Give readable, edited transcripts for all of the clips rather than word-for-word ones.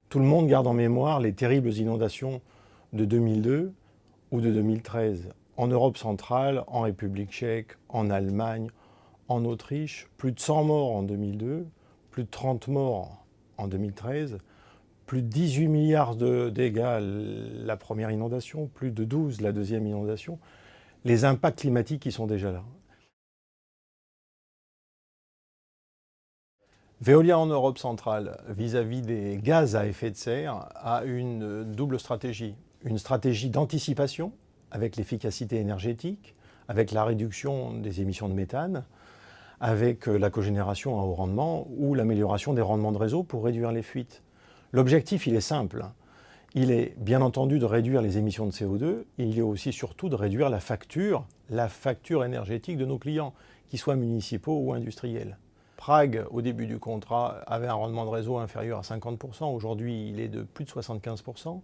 Tout le monde garde en mémoire les terribles inondations de 2002 ou de 2013. En Europe centrale, en République tchèque, en Allemagne, en Autriche, plus de 100 morts en 2002, plus de 30 morts en 2013, plus de 18 milliards de dégâts la première inondation, plus de 12 la deuxième inondation. Les impacts climatiques qui sont déjà là. Veolia en Europe centrale, vis-à-vis des gaz à effet de serre, a une double stratégie. Une stratégie d'anticipation, avec l'efficacité énergétique, avec la réduction des émissions de méthane, avec la cogénération à haut rendement ou l'amélioration des rendements de réseau pour réduire les fuites. L'objectif, il est simple. Il est bien entendu de réduire les émissions de CO2 et il est aussi surtout de réduire la facture énergétique de nos clients, qu'ils soient municipaux ou industriels. Prague, au début du contrat, avait un rendement de réseau inférieur à 50%. Aujourd'hui, il est de plus de 75%.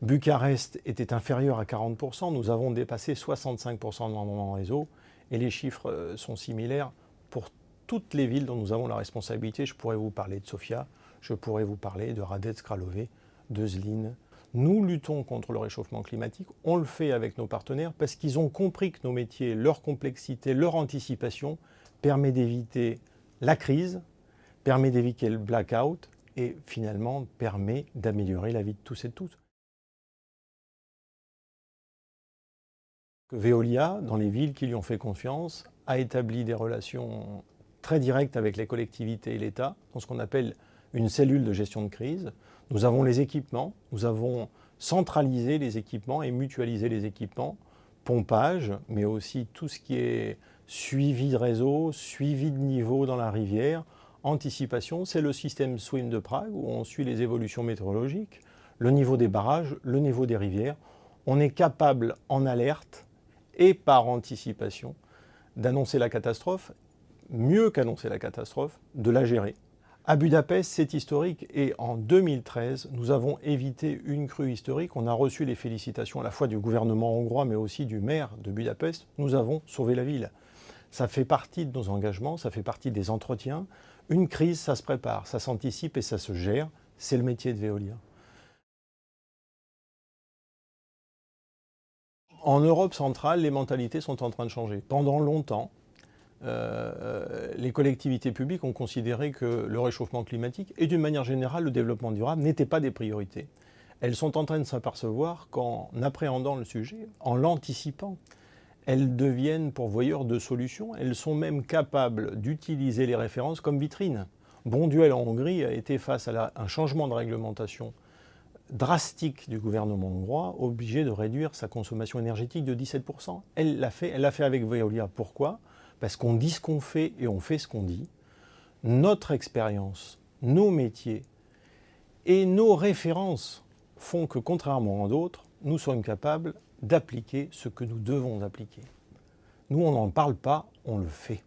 Bucarest était inférieur à 40%. Nous avons dépassé 65% de rendement de réseau. Et les chiffres sont similaires pour toutes les villes dont nous avons la responsabilité. Je pourrais vous parler de Sofia, je pourrais vous parler de Hradec Králové, de Zlín. Nous luttons contre le réchauffement climatique. On le fait avec nos partenaires parce qu'ils ont compris que nos métiers, leur complexité, leur anticipation permet d'éviter la crise, permet d'éviter le blackout et finalement permet d'améliorer la vie de tous et de toutes. Veolia, dans les villes qui lui ont fait confiance, a établi des relations très directes avec les collectivités et l'État, dans ce qu'on appelle une cellule de gestion de crise. Nous avons les équipements, nous avons centralisé les équipements et mutualisé les équipements, pompage, mais aussi tout ce qui est suivi de réseau, suivi de niveau dans la rivière, anticipation. C'est le système SWIM de Prague où on suit les évolutions météorologiques, le niveau des barrages, le niveau des rivières. On est capable en alerte et par anticipation d'annoncer la catastrophe, mieux qu'annoncer la catastrophe, de la gérer. À Budapest, c'est historique et en 2013, nous avons évité une crue historique. On a reçu les félicitations à la fois du gouvernement hongrois mais aussi du maire de Budapest. Nous avons sauvé la ville. Ça fait partie de nos engagements, ça fait partie des entretiens. Une crise, ça se prépare, ça s'anticipe et ça se gère. C'est le métier de Veolia. En Europe centrale, les mentalités sont en train de changer. Pendant longtemps, les collectivités publiques ont considéré que le réchauffement climatique et d'une manière générale le développement durable n'étaient pas des priorités. Elles sont en train de s'apercevoir qu'en appréhendant le sujet, en l'anticipant, elles deviennent pourvoyeurs de solutions. Elles sont même capables d'utiliser les références comme vitrine. Bonduelle en Hongrie a été face à un changement de réglementation drastique du gouvernement hongrois, obligé de réduire sa consommation énergétique de 17%. Elle l'a fait avec Veolia. Pourquoi ? Parce qu'on dit ce qu'on fait et on fait ce qu'on dit. Notre expérience, nos métiers et nos références font que, contrairement à d'autres, nous sommes capables d'appliquer ce que nous devons appliquer. Nous, on n'en parle pas, on le fait.